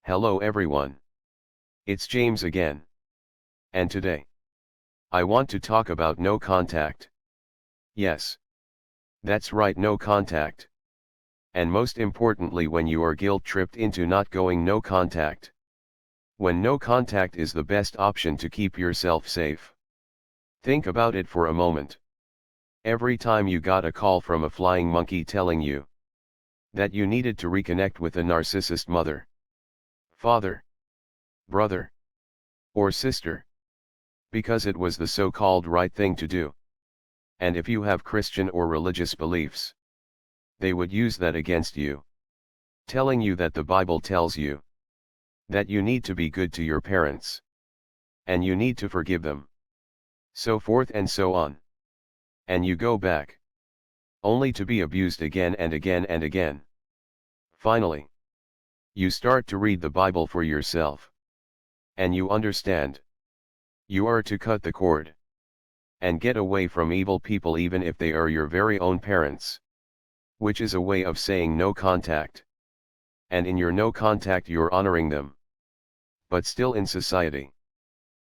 Hello everyone. It's James again. And today, I want to talk about no contact. Yes. That's right, no contact. And most importantly, when you are guilt-tripped into not going no contact. When no contact is the best option to keep yourself safe. Think about it for a moment. Every time you got a call from a flying monkey telling you that you needed to reconnect with a narcissist mother, father, brother, or sister, because it was the so-called right thing to do. And if you have Christian or religious beliefs, they would use that against you, telling you that the Bible tells you that you need to be good to your parents, and you need to forgive them, so forth and so on. And you go back, only to be abused again and again and again. Finally, you start to read the Bible for yourself, and you understand you are to cut the cord and get away from evil people, even if they are your very own parents, which is a way of saying no contact. And in your no contact you're honoring them. But still in society,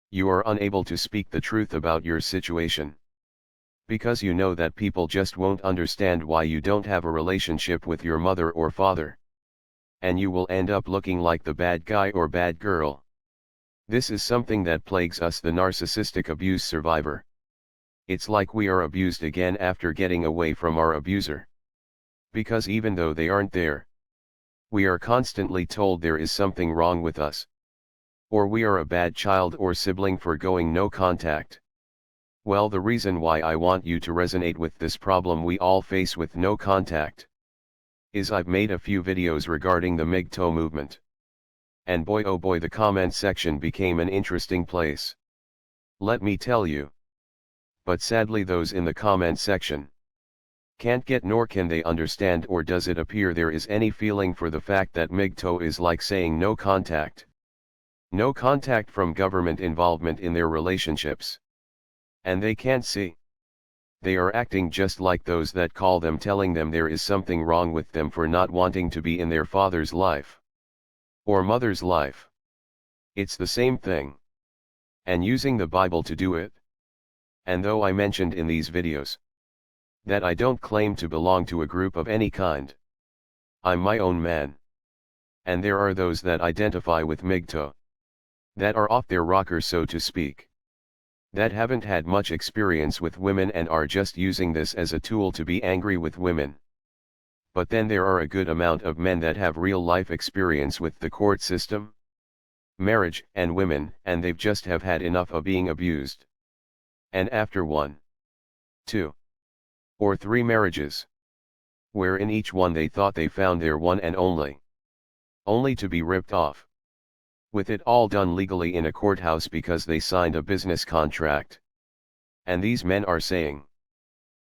you are unable to speak the truth about your situation, because you know that people just won't understand why you don't have a relationship with your mother or father. And you will end up looking like the bad guy or bad girl. This is something that plagues us, the narcissistic abuse survivor. It's like we are abused again after getting away from our abuser. Because even though they aren't there, we are constantly told there is something wrong with us, or we are a bad child or sibling for going no contact. Well, the reason why I want you to resonate with this problem we all face with no contact is I've made a few videos regarding the MGTOW movement. And boy oh boy, the comment section became an interesting place. Let me tell you. But sadly those in the comment section can't get nor can they understand, or does it appear there is any feeling for the fact that MGTOW is like saying no contact. No contact from government involvement in their relationships. And they can't see. They are acting just like those that call them, telling them there is something wrong with them for not wanting to be in their father's life or mother's life. It's the same thing. And using the Bible to do it. And though I mentioned in these videos that I don't claim to belong to a group of any kind, I'm my own man. And there are those that identify with MGTOW, that are off their rocker so to speak, that haven't had much experience with women and are just using this as a tool to be angry with women. But then there are a good amount of men that have real life experience with the court system, marriage, and women, and they've just have had enough of being abused. And after 1, 2, or 3 marriages, where in each one they thought they found their one and only to be ripped off. With it all done legally in a courthouse because they signed a business contract. And these men are saying,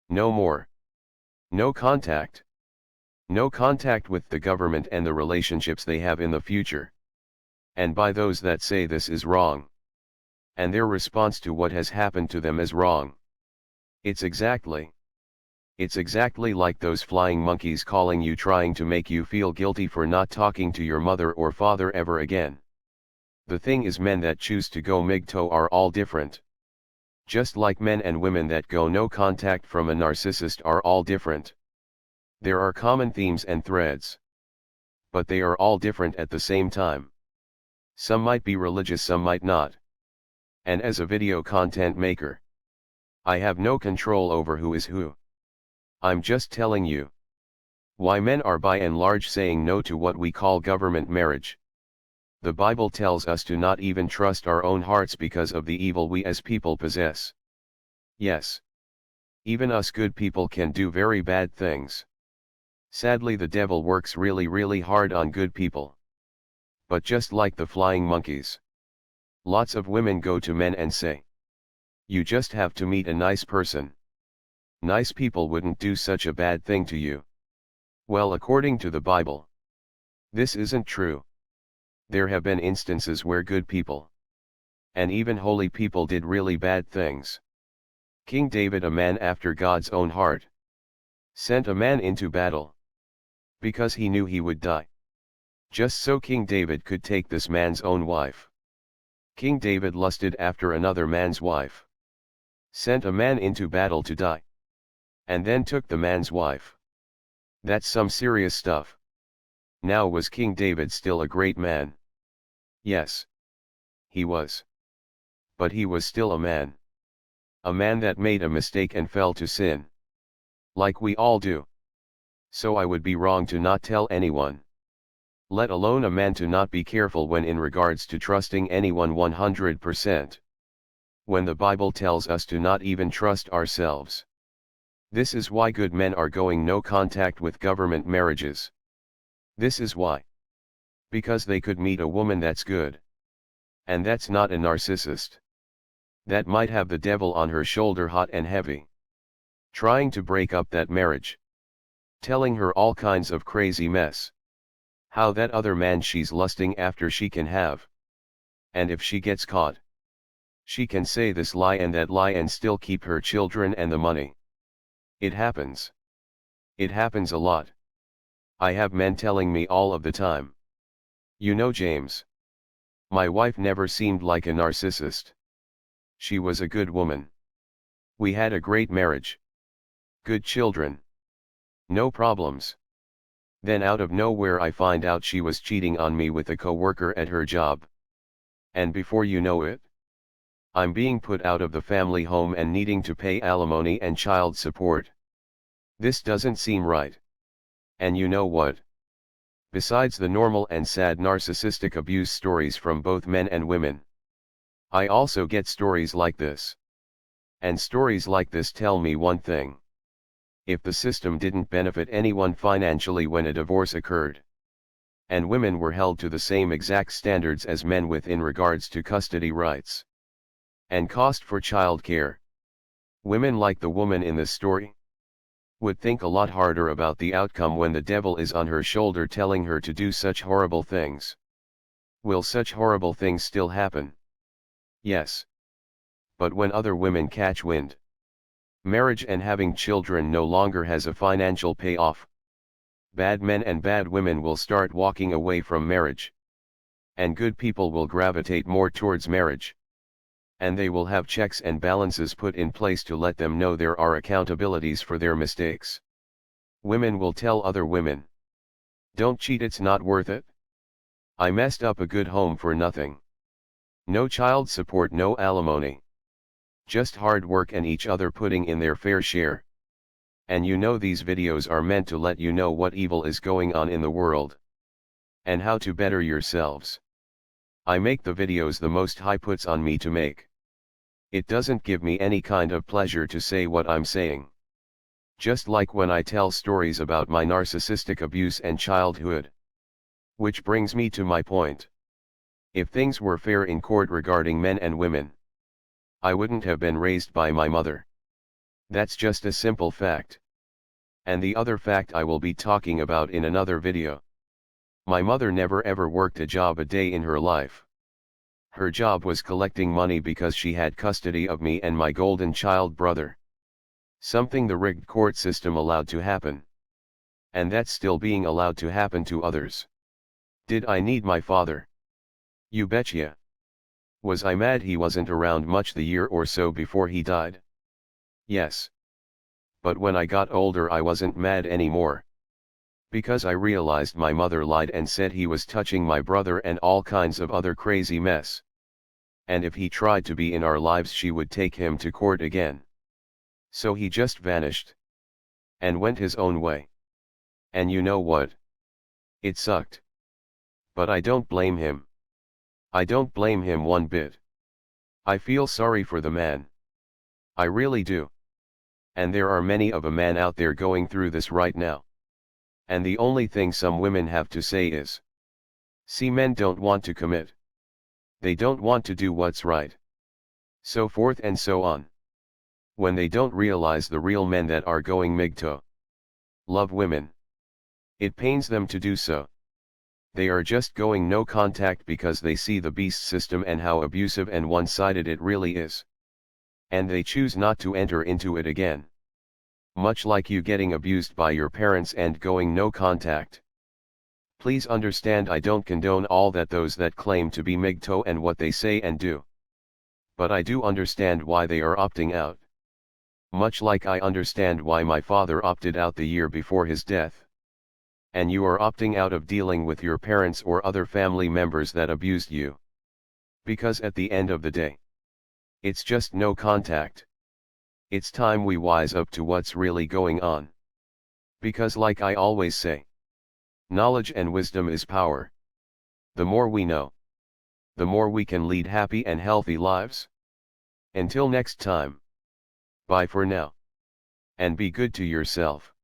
no more. No contact. No contact with the government and the relationships they have in the future. And by those that say this is wrong, and their response to what has happened to them is wrong. It's exactly like those flying monkeys calling you, trying to make you feel guilty for not talking to your mother or father ever again. The thing is, men that choose to go MGTOW are all different. Just like men and women that go no contact from a narcissist are all different. There are common themes and threads, but they are all different at the same time. Some might be religious, some might not. And as a video content maker, I have no control over who is who. I'm just telling you why men are by and large saying no to what we call government marriage. The Bible tells us to not even trust our own hearts because of the evil we as people possess. Yes. Even us good people can do very bad things. Sadly, the devil works really hard on good people. But just like the flying monkeys, lots of women go to men and say, you just have to meet a nice person. Nice people wouldn't do such a bad thing to you. Well, according to the Bible, this isn't true. There have been instances where good people, and even holy people, did really bad things. King David, a man after God's own heart, sent a man into battle because he knew he would die. just so King David could take this man's own wife. King David lusted after another man's wife. Sent a man into battle to die. And then took the man's wife. That's some serious stuff. Now, was King David still a great man? Yes. He was. But he was still a man. A man that made a mistake and fell to sin. Like we all do. So I would be wrong to not tell anyone. Let alone a man to not be careful when in regards to trusting anyone 100%. When the Bible tells us to not even trust ourselves. This is why good men are going no contact with government marriages. This is why. Because they could meet a woman that's good. And that's not a narcissist. That might have the devil on her shoulder hot and heavy. Trying to break up that marriage. Telling her all kinds of crazy mess. How that other man she's lusting after she can have. And if she gets caught, she can say this lie and that lie and still keep her children and the money. It happens. It happens a lot. I have men telling me all of the time. You know, James. My wife never seemed like a narcissist. She was a good woman. We had a great marriage. Good children. No problems. Then out of nowhere I find out she was cheating on me with a co-worker at her job. And before you know it, I'm being put out of the family home and needing to pay alimony and child support. This doesn't seem right. And you know what? Besides the normal and sad narcissistic abuse stories from both men and women, I also get stories like this. And stories like this tell me one thing. If the system didn't benefit anyone financially when a divorce occurred, and women were held to the same exact standards as men in regards to custody rights and cost for child care, women like the woman in this story would think a lot harder about the outcome when the devil is on her shoulder telling her to do such horrible things. Will such horrible things still happen? Yes. But when other women catch wind, marriage and having children no longer has a financial payoff. Bad men and bad women will start walking away from marriage. And good people will gravitate more towards marriage. And they will have checks and balances put in place to let them know there are accountabilities for their mistakes. Women will tell other women, don't cheat, it's not worth it. I messed up a good home for nothing. No child support, no alimony. Just hard work and each other putting in their fair share. And you know these videos are meant to let you know what evil is going on in the world. And how to better yourselves. I make the videos the most High puts on me to make. It doesn't give me any kind of pleasure to say what I'm saying. Just like when I tell stories about my narcissistic abuse and childhood. Which brings me to my point. If things were fair in court regarding men and women, I wouldn't have been raised by my mother. That's just a simple fact. And the other fact I will be talking about in another video. My mother never ever worked a job a day in her life. Her job was collecting money because she had custody of me and my golden child brother. Something the rigged court system allowed to happen. And that's still being allowed to happen to others. Did I need my father? You betcha. Was I mad he wasn't around much the year or so before he died? Yes. But when I got older I wasn't mad anymore. Because I realized my mother lied and said he was touching my brother and all kinds of other crazy mess. And if he tried to be in our lives she would take him to court again. So he just vanished. And went his own way. And you know what? It sucked. But I don't blame him. I don't blame him one bit. I feel sorry for the man. I really do. And there are many of a man out there going through this right now. And the only thing some women have to say is, see, men don't want to commit. They don't want to do what's right. So forth and so on. When they don't realize the real men that are going to love women. It pains them to do so. They are just going no contact because they see the beast system and how abusive and one-sided it really is. And they choose not to enter into it again. Much like you getting abused by your parents and going no contact. Please understand I don't condone all that those that claim to be MGTOW and what they say and do. But I do understand why they are opting out. Much like I understand why my father opted out the year before his death. And you are opting out of dealing with your parents or other family members that abused you. Because at the end of the day, it's just no contact. It's time we wise up to what's really going on. Because like I always say, knowledge and wisdom is power. The more we know, the more we can lead happy and healthy lives. Until next time. Bye for now. And be good to yourself.